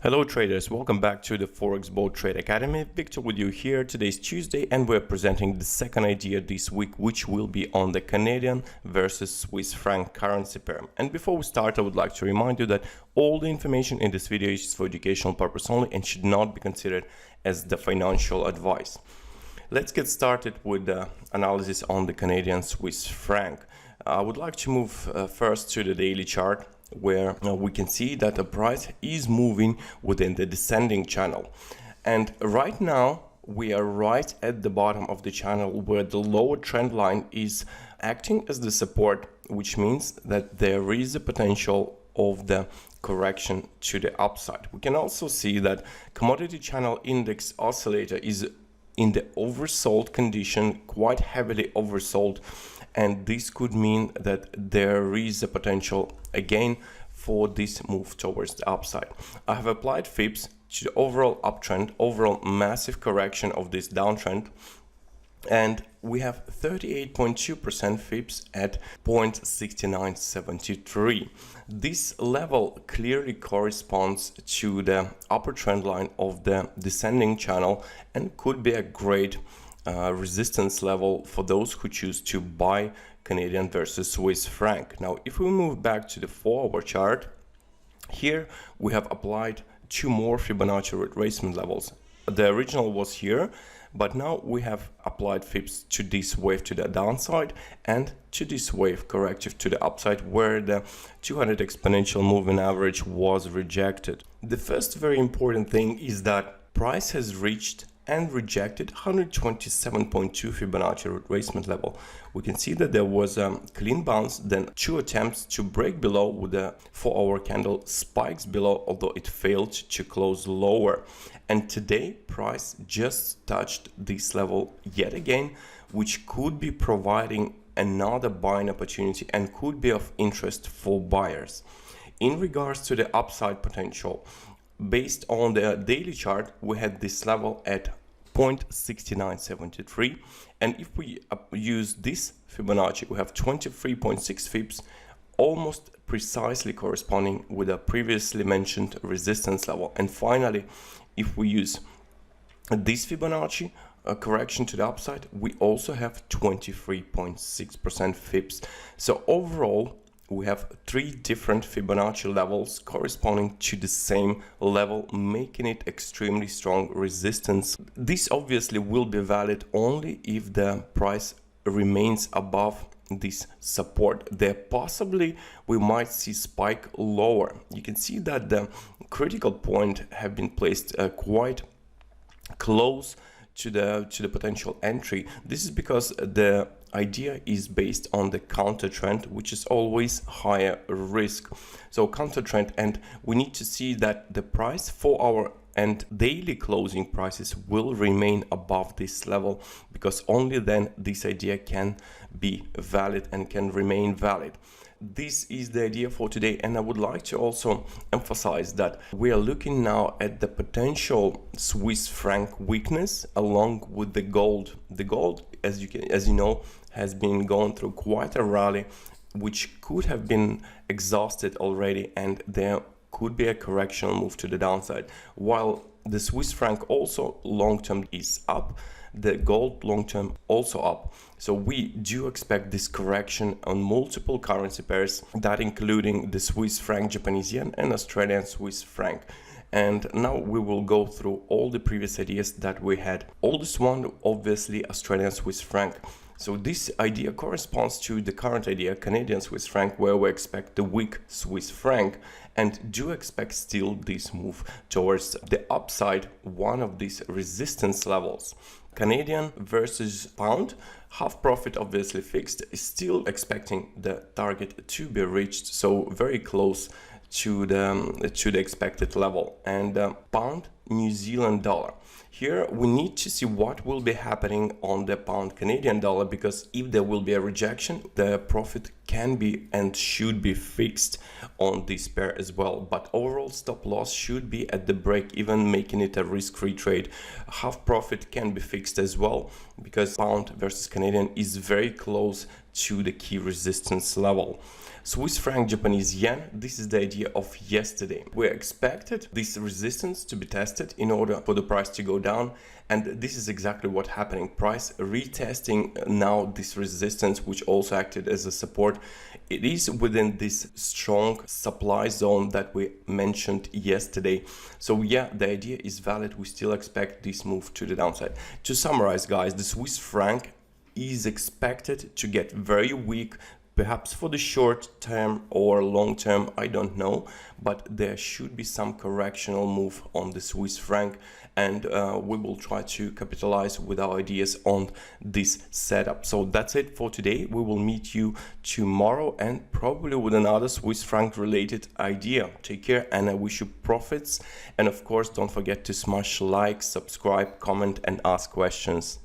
Hello traders, welcome back to the Forex Board Trade Academy. Victor with you here. Today is Tuesday and we're presenting the second idea this week, which will be on the Canadian versus Swiss franc currency pair. And before we start, I would like to remind you that all the information in this video is for educational purpose only and should not be considered as the financial advice. Let's get started with the analysis on the Canadian Swiss franc. I would like to move first to the daily chart, where we can see that the price is moving within the descending channel. And right now we are right at the bottom of the channel where the lower trend line is acting as the support, which means that there is a potential of the correction to the upside. We can also see that commodity channel index oscillator is in the oversold condition, quite heavily oversold, and this could mean that there is a potential again for this move towards the upside. I have applied FIBs to the overall uptrend, overall massive correction of this downtrend, and we have 38.2% FIBs at 0.6973. This level clearly corresponds to the upper trend line of the descending channel and could be a great resistance level for those who choose to buy Canadian versus Swiss franc. Now, if we move back to the 4-hour chart, here we have applied two more Fibonacci retracement levels. The original was here, but now we have applied FIBs to this wave to the downside and to this wave corrective to the upside, where the 200 exponential moving average was rejected. The first very important thing is that price has reached and rejected 127.2 Fibonacci retracement level. We can see that there was a clean bounce, then two attempts to break below with the 4-hour candle spikes below, although it failed to close lower. And today price just touched this level yet again, which could be providing another buying opportunity and could be of interest for buyers. In regards to the upside potential, based on the daily chart, we had this level at 0.6973, and if we use this Fibonacci, we have 23.6 Fibs, almost precisely corresponding with the previously mentioned resistance level. And finally, if we use this Fibonacci correction to the upside, we also have 23.6% Fibs. So overall, we have three different Fibonacci levels corresponding to the same level, making it extremely strong resistance. This obviously will be valid only if the price remains above this support. There possibly we might see spike lower. You can see that the critical point have been placed quite close to the potential entry. This is because the idea is based on the counter trend, which is always higher risk. So counter trend, and we need to see that the price 4-hour and daily closing prices will remain above this level, because only then this idea can be valid and can remain valid. This is the idea for today, and I would like to also emphasize that we are looking now at the potential Swiss franc weakness along with the gold. The gold, as you know, has been going through quite a rally, which could have been exhausted already, and there could be a correctional move to the downside. While the Swiss franc also long-term is up, the gold long-term also up. So we do expect this correction on multiple currency pairs, that including the Swiss franc, Japanese yen, and Australian Swiss franc. And now we will go through all the previous ideas that we had. Oldest one, obviously, Australian Swiss franc. So this idea corresponds to the current idea, Canadian Swiss franc, where we expect the weak Swiss franc and do expect still this move towards the upside, one of these resistance levels. Canadian versus pound, half profit obviously fixed, is still expecting the target to be reached, so very close to the expected level. And pound New Zealand dollar. Here we need to see what will be happening on the pound Canadian dollar, because if there will be a rejection, the profit can be and should be fixed on this pair as well. But overall stop loss should be at the break even, making it a risk-free trade. Half profit can be fixed as well, because pound versus Canadian is very close to the key resistance level. Swiss franc, Japanese yen, this is the idea of yesterday. We expected this resistance to be tested in order for the price to go down, and this is exactly what happening. Price retesting now this resistance, which also acted as a support. It is within this strong supply zone that we mentioned yesterday. So yeah, the idea is valid. We still expect this move to the downside. To summarize, guys, the Swiss franc is expected to get very weak, perhaps for the short term or long term, I don't know, but there should be some correctional move on the Swiss franc, and we will try to capitalize with our ideas on this setup. So that's it for today. We will meet you tomorrow and probably with another Swiss franc related idea. Take care, and I wish you profits. And of course, don't forget to smash like, subscribe, comment, and ask questions.